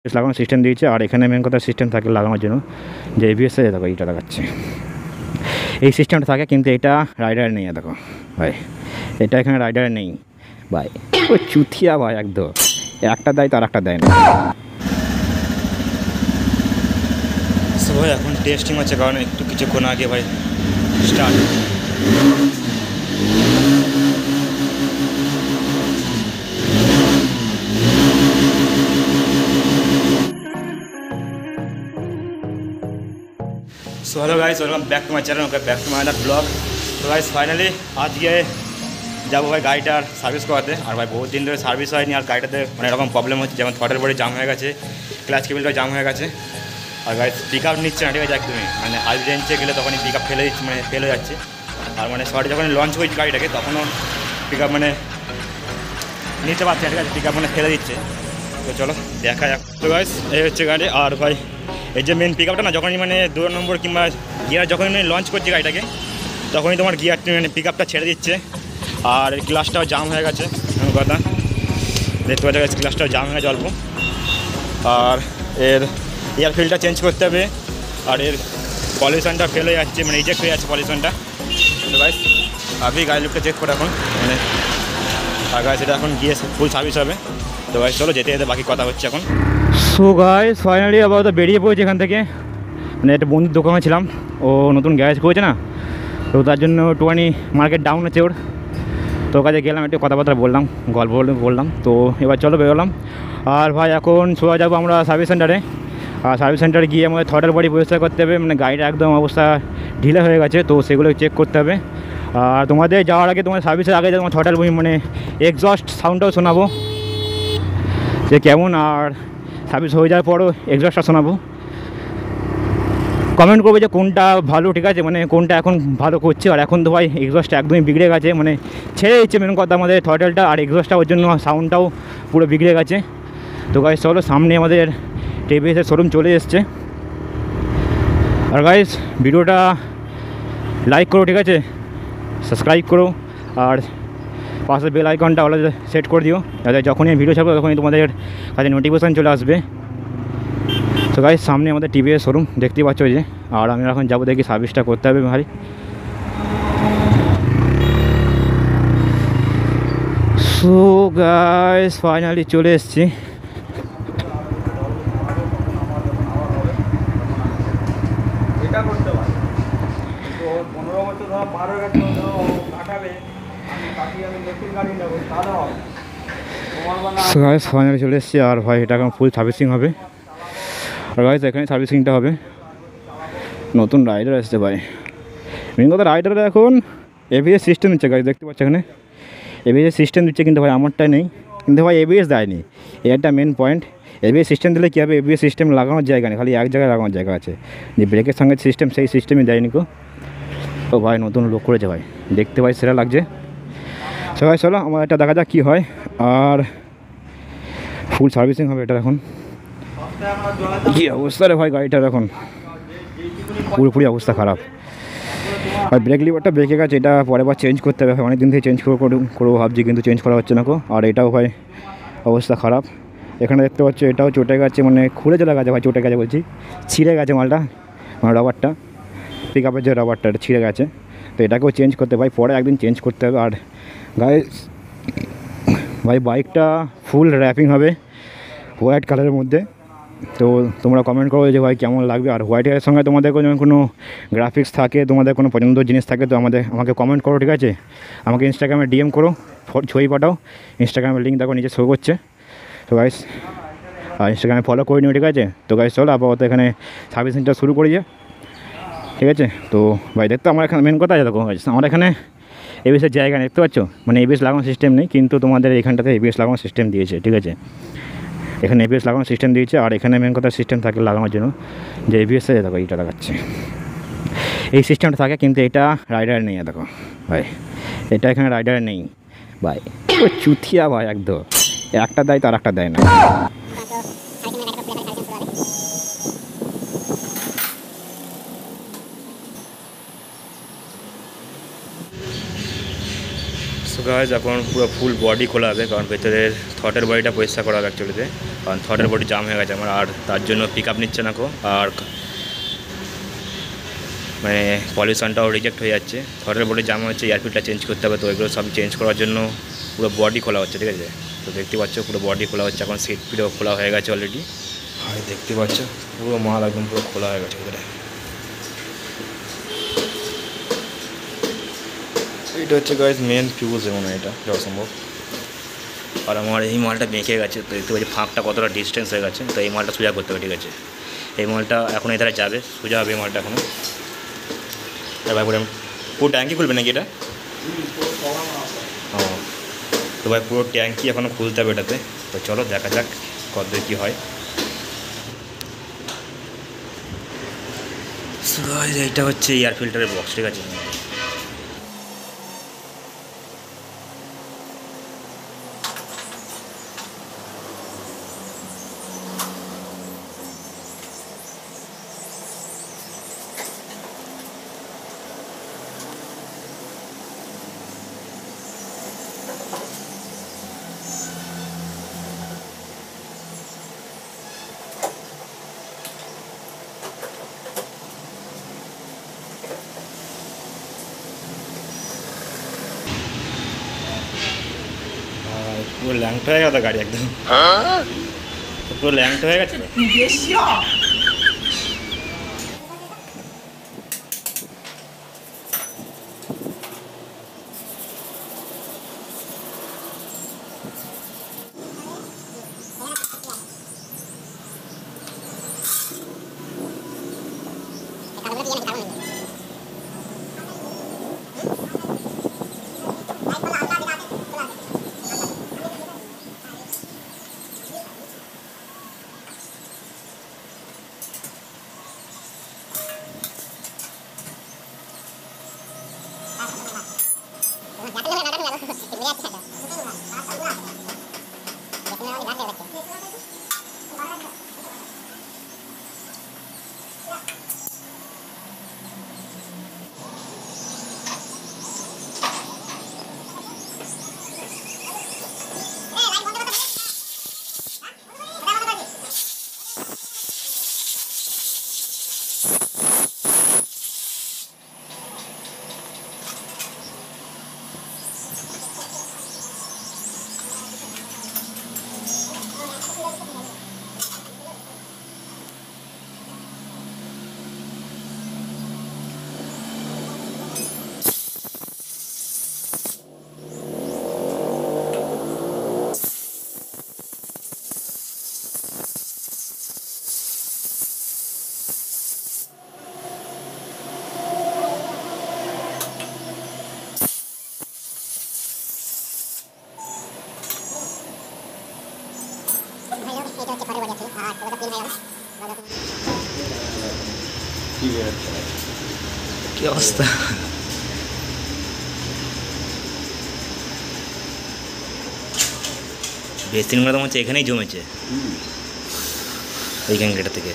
লাগানোর সিস্টেম দিয়েছে। আর এখানে মেন কথা সিস্টেম থাকে লাগানোর জন্য যে এবিএসে দেখো এইটা লাগাচ্ছে, এই সিস্টেমটা থাকে, কিন্তু এটা রাইডার নেই। দেখো ভাই, এটা এখানে রাইডার নেই ভাই, ও চুথিয়া ভাই একদম, একটা দেয় তার একটা দেয় না। ভাই এখন টেস্টিং হচ্ছে, কারণ একটু কিছুক্ষণ আগে ভাই start. So hello guys, welcome back to my channel, okay back to my another blog. তো গাইস ফাইনালি আজকে যাবো ভাই গাড়িটার সার্ভিস করাতে। আর ভাই বহুত দিন ধরে সার্ভিস হয়নি, আর গাড়িটাতে অনেক রকম প্রবলেম হচ্ছে, যেমন থ্রটেল বডি জাম হয়ে গেছে, ক্লাচ কেবিলটা জাম হয়ে গেছে। আর গাইস পিক আপ নিচ্ছে না, ঠিক আছে একদমই, মানে হাই রেঞ্জে গেলে তখনই পিক আপ ফেলে দিচ্ছে, মানে ফেলে যাচ্ছে। আর মানে শর্টে যখন লঞ্চ হয়েছে গাড়িটাকে তখনও পিক আপ মানে নিতে পারছে না, ঠিক আছে, পিক আপ মানে ফেলে দিচ্ছে। তো চলো দেখা যাক। তো গাইস এই হচ্ছে গাড়ি। আর ভাই এই যে মেন পিক আপটা না, যখনই মানে 2 নম্বর কিংবা গিয়ার যখনই মানে লঞ্চ করছে গাড়িটাকে, তখনই তোমার গিয়ার মানে পিক আপটা ছেড়ে দিচ্ছে। আর এই ক্লাসটাও জাম হয়ে গেছে, এমন কথা দেখতে পাচ্ছি গাইস, ক্লাসটাও জাম হয়ে গেছে অল্প। আর এর এয়ার ফিল্টারটা চেঞ্জ করতে হবে। আর এর পলিউশনটা ফেল হয়ে যাচ্ছে, মানে ইজেক্ট হয়ে যাচ্ছে পলিউশনটা। তো গাইস আমি গাড়ি লুকটা চেক করে এখন মানে, আর গাইস এটা এখন গিয়ে ফুল সার্ভিস হবে। তো গাইস চলো যেতে যেতে বাকি কথা হচ্ছে এখন। সো গাইস ফাইনালি আবার তো বেরিয়ে পড়েছি এখান থেকে, মানে একটা বন্ধুর দোকানে ছিলাম, ও নতুন গ্যারেজ করেছে না, তো তার জন্য একটুখানি মার্কেট ডাউন আছে ওর, তো কাছে গেলাম, একটু কথাবার্তা বললাম, গল্প বললাম। তো এবার চলো বেরোলাম। আর ভাই এখন সোজা যাবো আমরা সার্ভিস সেন্টারে। আর সার্ভিস সেন্টারে গিয়ে আমাদের থ্রটেল বডি পরিষ্কার করতে হবে, মানে গাড়িটা একদম অবস্থা ঢিলে হয়ে গেছে, তো সেগুলো চেক করতে হবে। আর তোমাদের যাওয়ার আগে, তোমার সার্ভিসের আগে তোমার থ্রটেল মানে এক্সস্ট সাউন্ডটাও শোনাবো যে কেমন, আর সার্ভিস হয়ে যাওয়ার পরও এক্সস্টটা শোনাবো। কমেন্ট করবে যে কোনটা ভালো, ঠিক আছে, মানে কোনটা এখন ভালো করছে। আর এখন তো ভাই এক্সস্টটা একদমই বিগড়ে গেছে, মানে ছেড়ে দিচ্ছে মেন কথা আমাদের থ্রটেলটা, আর এক্সস্টটা ওর জন্য সাউন্ডটাও পুরো বিগড়ে গেছে। তো গাইস চলো, সামনে আমাদের টিভিএসের শোরুম চলে এসছে। আর গাইস ভিডিওটা লাইক করো, ঠিক আছে, সাবস্ক্রাইব করো, আর পাশে বেল আইকনটা অলরেডি সেট করে দিও, যাতে যখনই ভিডিও ছাড়বো তখনই তোমাদের কাছে নোটিফিকেশান চলে আসবে। তো গাইস সামনে আমাদের টিভিএস শোরুম দেখতেই পাচ্ছ যে, আর আমি এখন যাবো দেখি সার্ভিসটা করতে হবে ভাই। সো গাইস ফাইনালি চলে এসেছি। গাইস ফাইনালি চলে এসেছি। আর ভাই এটা এখন ফুল সার্ভিসিং হবে। আর গাইস এখানে সার্ভিসিংটা হবে, নতুন রাইডার আসছে ভাই। মেন কথা রাইডাররা এখন এবিএস সিস্টেম দিচ্ছে গাইস, দেখতে পাচ্ছ এখানে এবিএস সিস্টেম দিচ্ছে, কিন্তু ভাই আমারটাই নেই, কিন্তু ভাই এবিএস দেয়নি, এটা মেন পয়েন্ট। এবিএস সিস্টেম দিলে কী হবে, এবিএস সিস্টেম লাগানোর জায়গা নেই, খালি এক জায়গায় লাগানোর জায়গা আছে, যে ব্রেকের সঙ্গে সিস্টেম, সেই সিস্টেমই দেয়নি কো। তো ভাই নতুন লোক করেছে ভাই, দেখতে ভাই সেরা লাগছে। সবাই চলো আমার এটা দেখা যাক কী হয়। আর ফুল সার্ভিসিং হবে এটা এখন। কী অবস্থা রে ভাই গাড়িটার, এখন পুরোপুরি অবস্থা খারাপ। আর ব্রেক লিভারটা ব্রেকে গেছে, এটা পরের বার চেঞ্জ করতে হবে, অনেক দিন থেকে চেঞ্জ করবো ভাবছি, কিন্তু চেঞ্জ করা হচ্ছে না কো। আর এটাও ভাই অবস্থা খারাপ, এখানে দেখতে পাচ্ছ এটাও চটে গেছে, মানে খুলে চলে গেছে ভাই, চটে গেছে বলছি, ছিঁড়ে গেছে মালটা, মানে রাবারটা, পিক আপের যে রাবারটা এটা ছিঁড়ে গেছে। তো এটাকেও চেঞ্জ করতে ভাই, পরে একদিন চেঞ্জ করতে হবে। আর গাইস ভাই বাইকটা ফুল র্যাপিং হবে হোয়াইট কালারের মধ্যে। তো তোমরা কমেন্ট করো যে ভাই কেমন লাগবে। আর হোয়াইটের সঙ্গে তোমাদের কোনো গ্রাফিক্স থাকে, তোমাদের কোনো পছন্দের জিনিস থাকে, তো আমাকে কমেন্ট করো, ঠিক আছে, আমাকে ইনস্টাগ্রামে ডিএম করো, ছবি পাঠাও, ইনস্টাগ্রামের লিঙ্ক দেখো নিচে শো করছে। তো গাইস আর ইনস্টাগ্রামে ফলো করে নিও, ঠিক আছে। তো গাইস চলো আপাতত এখানে সার্ভিসিংটা শুরু করি যে, ঠিক আছে। তো ভাই দেখতে আমার এখানে মেন কথা আছে, দেখো আমার এখানে এবিএসের জায়গা দেখতে পাচ্ছ, মানে এবিএস লাগানোর সিস্টেম নেই, কিন্তু তোমাদের এখানটাতে এবিএস লাগানোর সিস্টেম দিয়েছে, ঠিক আছে, এখানে এবিএস লাগানোর সিস্টেম দিয়েছে। আর এখানে মেন কথা সিস্টেম থাকে লাগানোর জন্য যে এবিএসে দেখো এইটা লাগাচ্ছে, এই সিস্টেমটা থাকে, কিন্তু এটা রাইডার নেই। দেখো ভাই, এটা এখানে রাইডার নেই ভাই, ও চুথিয়া ভাই একদম, একটা দেয় তার একটা দেয় না। সো গাইস এখন পুরো ফুল বডি খোলা হবে, কারণ ভেতরের থ্রটেল বডিটা পরিষ্কার করা হবে অ্যাকচুয়ালিতে। কারণ থটের বডি জাম হয়ে গেছে আমার, আর তার জন্য পিক আপ নিচ্ছে না কো, আর মানে পলিউশনটাও রিজেক্ট হয়ে যাচ্ছে। থটের বডি জাম হচ্ছে, এয়ার ফিল্টার চেঞ্জ করতে হবে, তো এগুলো সব চেঞ্জ করার জন্য পুরো বডি খোলা হচ্ছে, ঠিক আছে। তো দেখতে পাচ্ছ পুরো বডি খোলা হচ্ছে, এখন সিট পিটও খোলা হয়ে গেছে অলরেডি। আর দেখতে পাচ্ছ পুরো মাল একদম পুরো খোলা হয়ে গেছে ভিতরে। এটা হচ্ছে গাইজ মেন ফিউজ এবং এটা যত সম্ভব। আর আমার এই মালটা বেঁকে গেছে, তো দেখতে পাচ্ছি ফাঁকটা কতটা ডিস্টেন্স হয়ে গেছে, তো এই মালটা সোজা করতে হবে, ঠিক আছে। এই মালটা এখন এধারে যাবে, সোজা হবে এই মালটা এখনও। ভাই পুরো ট্যাঙ্কি খুলবে নাকি এটা? ও, তো ভাই পুরো ট্যাঙ্কি এখনও খুলতে হবে এটাতে। তো চলো দেখা যাক কত কী হয়। এইটা হচ্ছে এয়ার ফিল্টারের বক্স, ঠিক আছে। পুরো ল্যাংটা হয়ে গেছে গাড়ি একদম, পুরো ল্যাংটা হয়ে গেছে। কি অবস্থা, বেসিনগুলো তো মনে হচ্ছে এখানেই জমেছে এই গ্যাংটা থেকে।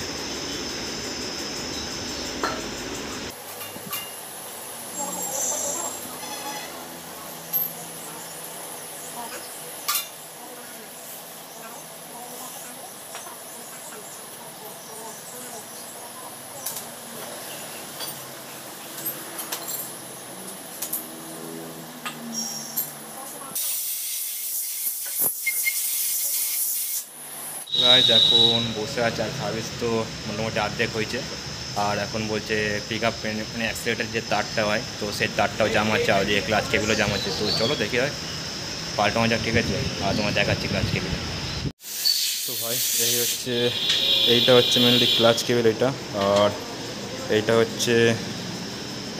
গাইজ এখন বসে আছে, আর সার্ভিস তো মোটামুটি অর্ধেক হয়েছে, আর এখন বলছে পিক আপ মানে অ্যাক্সিলেটার যে তারটা হয় তো সেই তারটাও জাম আছে, আর যে ক্লাচ কেবিলও জাম আছে। তো চলো দেখি হয় পাল্টানো যাক, ঠিক আছে। আর তোমার দেখাচ্ছি ক্লাচ কেবিল। তো ভাই এইটা হচ্ছে মেনলি ক্লাচ কেবিল এটা, আর এইটা হচ্ছে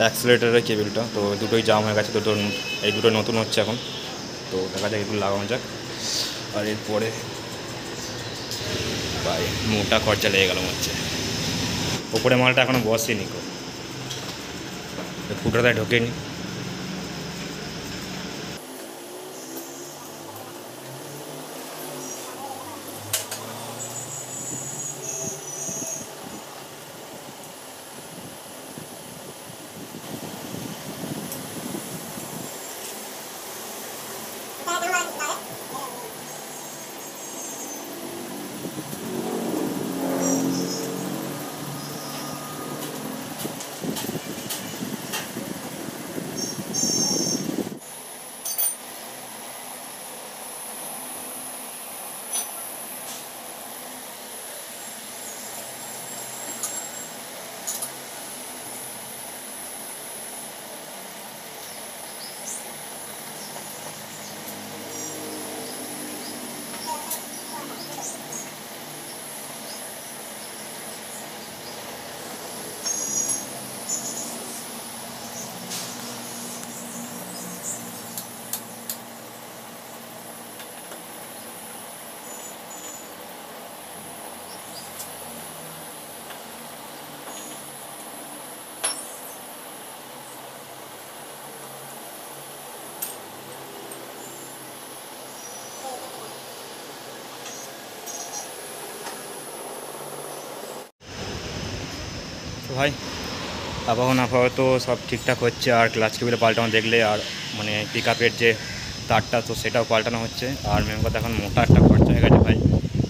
অ্যাক্সিলেটারের কেবিলটা। তো দুটোই জাম হয়ে গেছে, এই দুটো নতুন হচ্ছে এখন। তো দেখা যাক এগুলো লাগানো যাক। আর এরপরে ভাই মোটা খরচা লেগে গেল হচ্ছে, ওপরে মালটা এখনও বসেনি, ফুটোটায় ঢোকেনি। ভাই আপাতত সব ঠিকঠাক হচ্ছে, আর ক্লাচ কেবিলে পাল্টানো দেখলে, আর মানে পিক আপের যে তারটা তো সেটাও পাল্টানো হচ্ছে। আর মেন কথা এখন মোটা একটা খরচা হয়ে গেছে ভাই,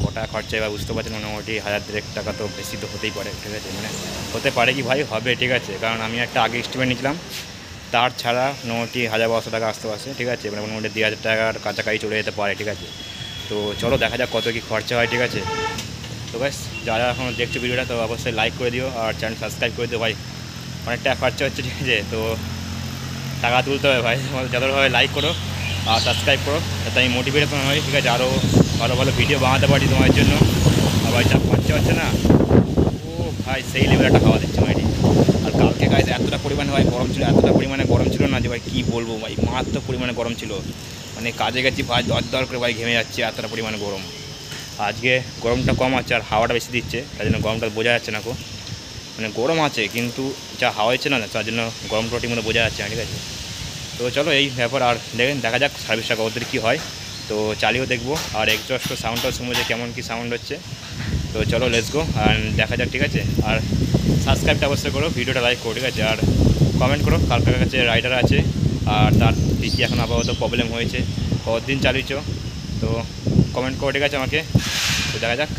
মোটা খরচা এবার বুঝতে পারছেন মোটামুটি 1000 টাকা তো বেশি তো হতেই পারে, ঠিক আছে, মানে হতে পারে কি ভাই হবে, ঠিক আছে, কারণ আমি একটা আগে এস্টিমেট নিয়েছিলাম তার ছাড়া মোটামুটি 1000-1200 টাকা আসতে ঠিক আছে, মানে মোটামুটি 2000 টাকার কাছাকাছি চলে যেতে পারে, ঠিক আছে। তো চলো দেখা যাক কত কী খরচা হয়, ঠিক আছে। তো ব্যাস যারা এখন দেখছো ভিডিওটা তো অবশ্যই লাইক করে দিও আর চ্যানেল সাবস্ক্রাইব করে দিও ভাই, অনেকটা খরচা হচ্ছে, ঠিক আছে, তো টাকা তুলতে হবে ভাই, যতভাবে লাইক করো আর সাবস্ক্রাইব করো যাতে আমি মোটিভেশন হই, ঠিক আছে, আরও ভালো ভালো ভিডিও বানাতে পারি তোমার জন্য। আবার যা খরচা হচ্ছে না, ও ভাই সেই লেভেল একটা হাওয়া দিচ্ছে ভাই। আর কালকে গাইজ এতটা পরিমাণে ভাই গরম ছিল, এতটা পরিমাণে গরম ছিল না যে ভাই কী বলবো ভাই, মারাত্মক পরিমাণে গরম ছিল, মানে কাজে গেছি ভাই দর করে ভাই ঘেমে যাচ্ছে, এতটা পরিমাণে গরম। আজকে গরমটা কম আছে আর হাওয়াটা বেশি দিচ্ছে, তার জন্য গরমটা বোঝা যাচ্ছে না, মানে গরম আছে কিন্তু যা হাওয়া হচ্ছে না তার জন্য গরমটা ঠিক মতো বোঝা যাচ্ছে না, ঠিক আছে। তো চলো এই ব্যাপার, আর দেখা যাক সার্ভিসটা কতদূর কী হয়, তো চালিয়েও দেখবো, আর এক্সস্ট সাউন্ডটাও শুনবো যে কেমন কী সাউন্ড হচ্ছে। তো চলো লেটস গো আর দেখা যাক, ঠিক আছে। আর সাবস্ক্রাইবটা অবশ্যই করো, ভিডিওটা লাইক করো, ঠিক আছে, আর কমেন্ট করো কার কার কাছে রাইডার আছে আর তার কী কী এখন আপাতত প্রবলেম হয়েছে, কতদিন চালিয়েছ, তো কমেন্ট করো, ঠিক আছে আমাকে। তো দেখা যাক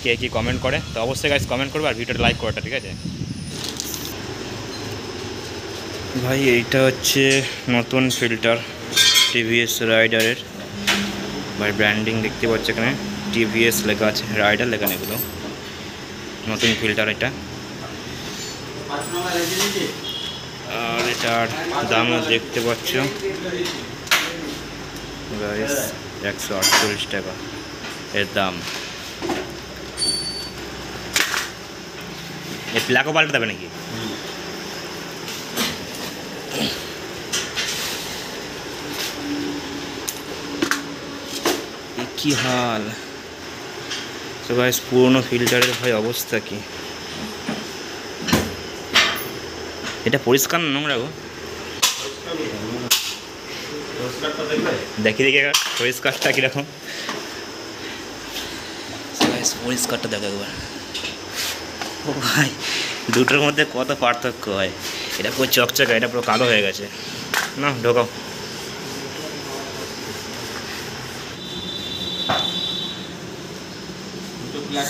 কে কী কমেন্ট করে, তো অবশ্যই গাইজ কমেন্ট করবে আর ভিডিওটা লাইক করাটা, ঠিক আছে ভাই। এইটা হচ্ছে নতুন ফিল্টার টিভিএস রাইডারের ভাই, ব্র্যান্ডিং দেখতে পাচ্ছ এখানে টিভিএস লেখা আছে, রাইডার লেখা নেই, এগুলো নতুন ফিল্টার এটা। আর এটার দামও দেখতে পাচ্ছ গাইস 148 টাকা এর দাম। এই প্লাকও পাল্টে দেবে নাকি? কি হাল তো গাইস, পুরনো ফিল্টারের ভাই অবস্থা কি, এটা পরিষ্কার না নোংরা গো? দেখি পরিষ্কারটা কীরকম, পরিষ্কারটা দেখো একবার। ও ভাই দুটোর মধ্যে কত পার্থক্য হয়, এটা পুরো চকচকা, এটা পুরো কালো হয়ে গেছে। না ঢোকাও,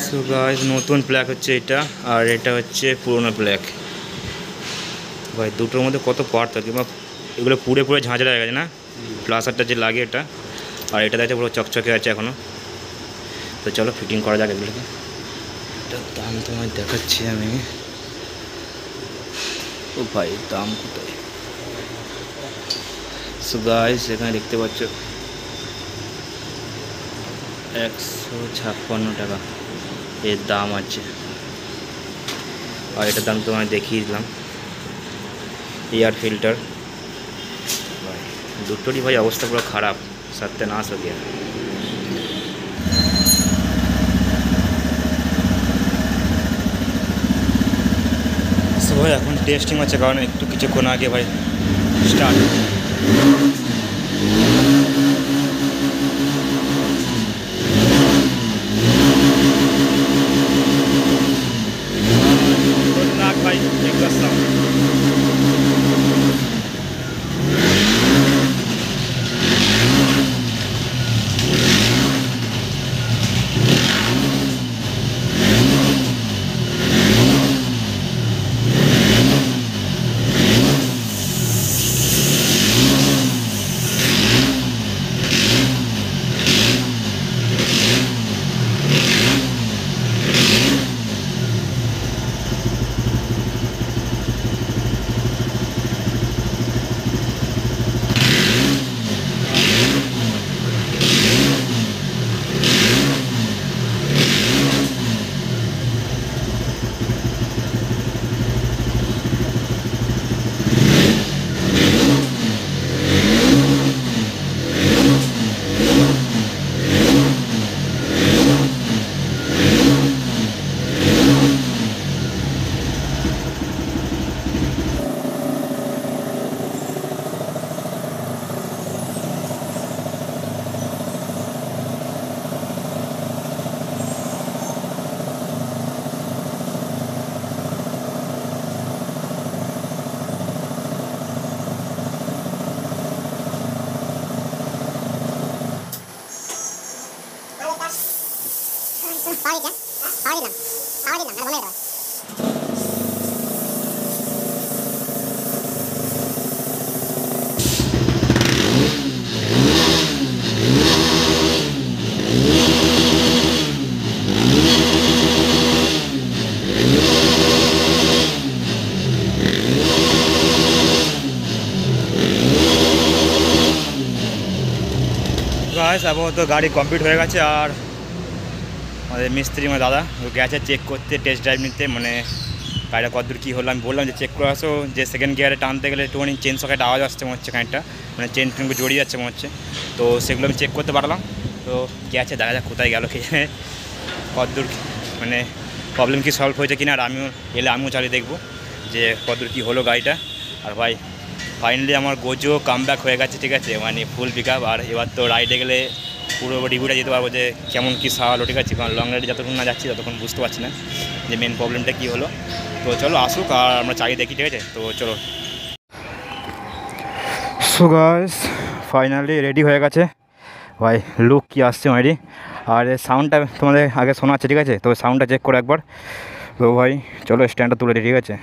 সো গাইস নতুন প্ল্যাক হচ্ছে এটা, আর এটা হচ্ছে পুরোনো প্ল্যাক ভাই, দুটোর মধ্যে কত পার্থক্য, বা এগুলো পুড়ে ঝাঁঝরা হয়ে গেছে না, প্লাসারটা যে লাগে এটা, আর এটা দেখতে পুরো চকচকে আছে এখনও। তো চলো ফিটিং করা যাক এগুলোকে, এটার দাম তোমায় দেখাচ্ছি আমি। ও ভাই দাম কোথায়, সো গাইস এখানে দেখতে পাচ্ছ 156 টাকা এর দাম আছে, আর এটার দাম তোমায় দেখিয়ে দিলাম। এয়ার ফিল্টার ভাই দুটোরই ভাই অবস্থা পুরো খারাপ, সত্যনাশ হয়ে গিয়া। সো ভাই এখন টেস্টিং হচ্ছে, কারণ একটু কিছুক্ষণ আগে ভাই স্টার্ট। ভাই আপাতত গাড়ি কমপ্লিট হয়ে গেছে। আর আমাদের মিস্ত্রি আমার দাদা ও গেছে চেক করতে, টেস্ট ড্রাইভ নিতে, মানে গাড়িটা কতদূর কী হলো। আমি বললাম যে চেক করে আসো, যে সেকেন্ড গিয়ারে টানতে গেলে একটুখানি চেন সকেট আওয়াজ আসছে মনে হচ্ছে, খানিকটা মানে চেন টেনগুলো জড়িয়ে যাচ্ছে মনে হচ্ছে। তো সেগুলো আমি চেক করতে পারলাম। তো গেছে, দেখা যাক কোথায় গেল কে জানে, কতদূর মানে প্রবলেম কি সলভ হয়েছে কিনা। আর আমিও এলে আমিও চালিয়ে দেখবো যে কতদূর কী হলো গাড়িটা। আর ভাই ফাইনালি আমার গোজো কামব্যাক হয়ে গেছে, ঠিক আছে, মানে ফুল পিক আপ। আর এবার তো রাইডে গেলে পুরো রিভিউটা যেতে পারবো যে কেমন কী সারালো, ঠিক আছে। কারণ লং রাইডে যতক্ষণ না যাচ্ছি ততক্ষণ বুঝতে পারছি না যে মেন প্রবলেমটা কী হলো। তো চলো আসুক আর আমরা চালিয়ে দেখি, ঠিক আছে। তো চলো। সো গাইস ফাইনালি রেডি হয়ে গেছে ভাই, লুক কি আসছে মাইরি। আর সাউন্ডটা তোমাদের আগে শোনাচ্ছে, ঠিক আছে। তো সাউন্ডটা চেক করো একবার। তো ভাই চলো স্ট্যান্ডটা তুলে দিই, ঠিক আছে।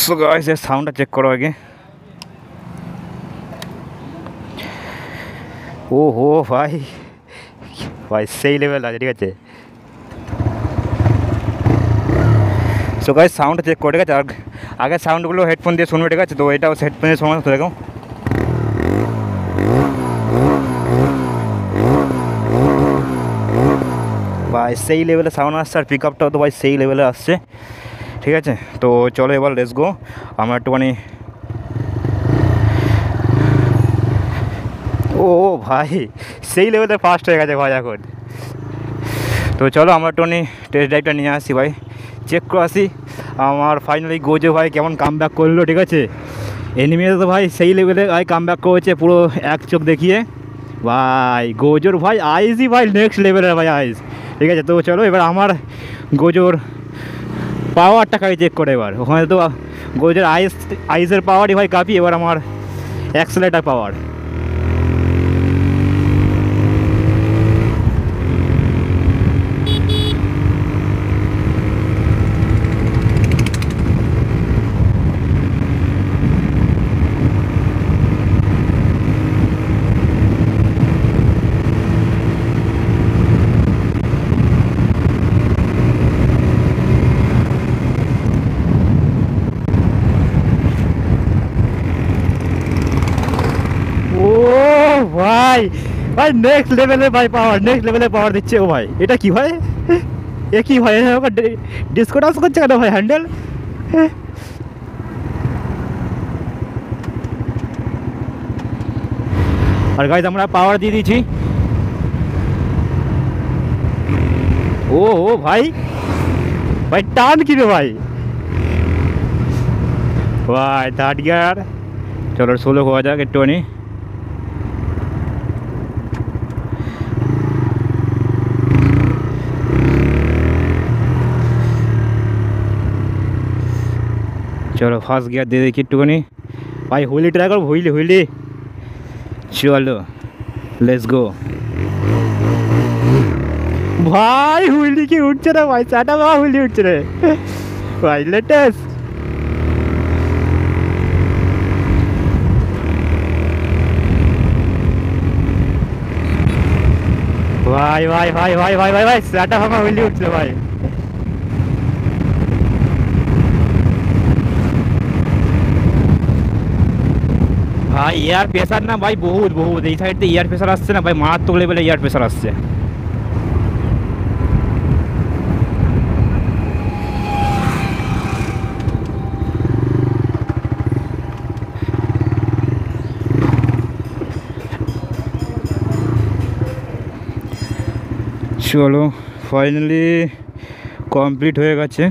সো গাইস এর সাউন্ডটা চেক করো আগে। ও হো ভাই, ভাই সেই লেভেল আছে, ঠিক আছে। সো গাইস সাউন্ডটা চেক করো, ঠিক আছে। আর আগের সাউন্ডগুলো হেডফোন দিয়ে শুনবে, ঠিক আছে। তো এটাও হেডফোন দিয়ে শোনা, তো দেখো ভাই সেই লেভেলে সাউন্ড আসছে। আর পিক আপটাও তো ভাই সেই লেভেলে আসছে, ঠিক আছে। তো চলো এবার লেটস গো। আমরা একটুখানি ও ভাই সেই লেভেলে ফাস্ট হয়ে গেছে ভাই এখন। তো চলো আমরা একটুখানি টেস্ট ড্রাইভটা নিয়ে আসি ভাই, চেক করে আসি আমার ফাইনালি গোজো ভাই কেমন কামব্যাক করলো, ঠিক আছে। এনিমিতে তো ভাই সেই লেভেলে ভাই কামব্যাক করেছে, পুরো এক চোখ দেখিয়ে ভাই। গোজোর ভাই আইসই ভাই নেক্সট লেভেলের ভাই আইস, ঠিক আছে। তো চলো এবার আমার গোজোর পাওয়ারটা খাই চেক করে। এবার ওখানে তো গোজোর আইসের পাওয়ারই ভাই কাপি, এবার আমার অ্যাক্সেলেটার পাওয়ার। ভাই ভাই নেক্সট লেভেলের ভাই পাওয়ার, নেক্সট লেভেলের পাওয়ার দিচ্ছে ও ভাই। এটা কি ভাই, এ কি ভাই, ডিসকো ডান্স করছে কেন ভাই হ্যান্ডেল। আর গাইজ আমরা পাওয়ার দিয়ে দিয়েছি। ও ও ভাই ভাই টান কি রে ভাই, ভাই থার্ড গিয়ার। চলো সোলো হওয়া যাক একটুখানি। चलो फास्ट गियर दे देखिए একটুখানি भाई, হুইলি ট্রাই করো, হুইলি হুইলি। চলো লেটস গো ভাই। হুইলি কি উঠছে না ভাই, চাটা বা হুইলি উঠছে রে ভাই, লেটেস্ট ভাই ভাই ভাই ভাই ভাই ভাই ভাই চাটা ভাঙা হুইলি উঠছে ভাই। ভাই এয়ার প্রেসার না ভাই বহুত বহুত, এই সাইড থেকে এয়ার প্রেসার আসছে না ভাই, মারাত্মক লেভেলে এয়ার প্রেসার আসছে। চলো ফাইনালি কমপ্লিট হয়ে গেছে।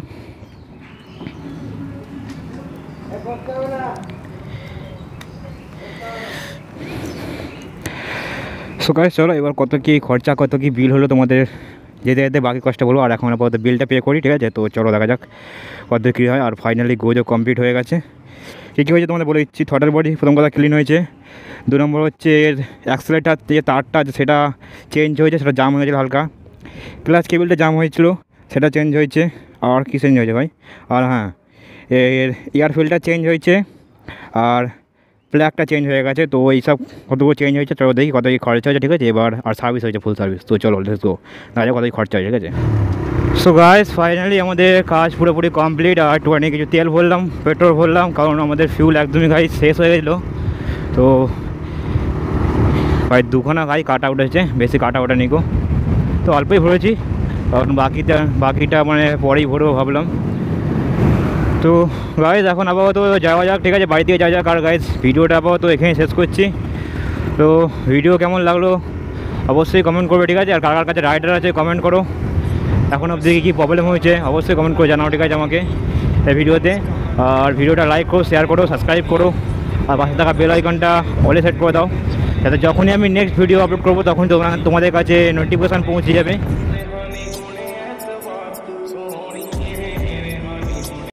সো গাইস চলো এবার কত কী খরচা, কত কী বিল হলো তোমাদের যেতে যেতে বাকি কষ্ট বলবো। আর এখন আপাতত বিলটা পে করি, ঠিক আছে। তো চলো দেখা যাক কত কী হয়। আর ফাইনালি গোজো কমপ্লিট হয়ে গেছে, কী কী হয়েছে তোমাদের বলে দিচ্ছি। থ্রটাল বডি প্রথম কথা ক্লিন হয়েছে। 2 নম্বর হচ্ছে এর অ্যাক্সেলেটার যে তারটা আছে সেটা চেঞ্জ হয়েছে, সেটা জাম হয়েছিল হালকা। ক্লাচ কেবিলটা জাম হয়েছিল, সেটা চেঞ্জ হয়েছে। আর কী চেঞ্জ হয়েছে ভাই? আর হ্যাঁ, এর এয়ার ফিল্টার চেঞ্জ হয়েছে, আর প্লাগটা চেঞ্জ হয়ে গেছে। তো এইসব কতগুলো চেঞ্জ হয়েছে, চলো দেখি কত কী খরচা হয়েছে, ঠিক আছে। এবার আর সার্ভিস হয়েছে, ফুল সার্ভিস। তো চলো লেটস গো, দেখা কত কী খরচা হয়েছে, ঠিক আছে। সো গাইস, ফাইনালি আমাদের কাজ পুরোপুরি কমপ্লিট। আর একটুখানি কিছু তেল ভরলাম, পেট্রোল ভরলাম, কারণ আমাদের ফিউল একদমই গাইস শেষ হয়ে গেছিলো। তো প্রায় 2খানা গাড়ি কাটা উঠেছে, বেশি কাটা ওঠা নিকো। তো অল্পই ভরেছি, কারণ বাকিটা মানে পরেই ভরবো ভাবলাম। তো গাইজ এখন আপাতত যাওয়া যাক, ঠিক আছে, বাড়ি থেকে যাওয়া যাক। আর গাইজ ভিডিওটা আপাতত এখানেই শেষ করছি। তো ভিডিও কেমন লাগলো অবশ্যই কমেন্ট করবে, ঠিক আছে। আর কার কাছে রাইডার আছে কমেন্ট করো, এখন অবধি কী প্রবলেম হয়েছে অবশ্যই কমেন্ট করে জানাও, ঠিক আছে, আমাকে এই ভিডিওতে। আর ভিডিওটা লাইক করো, শেয়ার করো, সাবস্ক্রাইব করো, আর পাশে থাকা বেল আইকনটা অলে সেট করে দাও, যাতে যখনই আমি নেক্সট ভিডিও আপলোড করবো তখন তোমাদের কাছে নোটিফিকেশান পৌঁছে যাবে।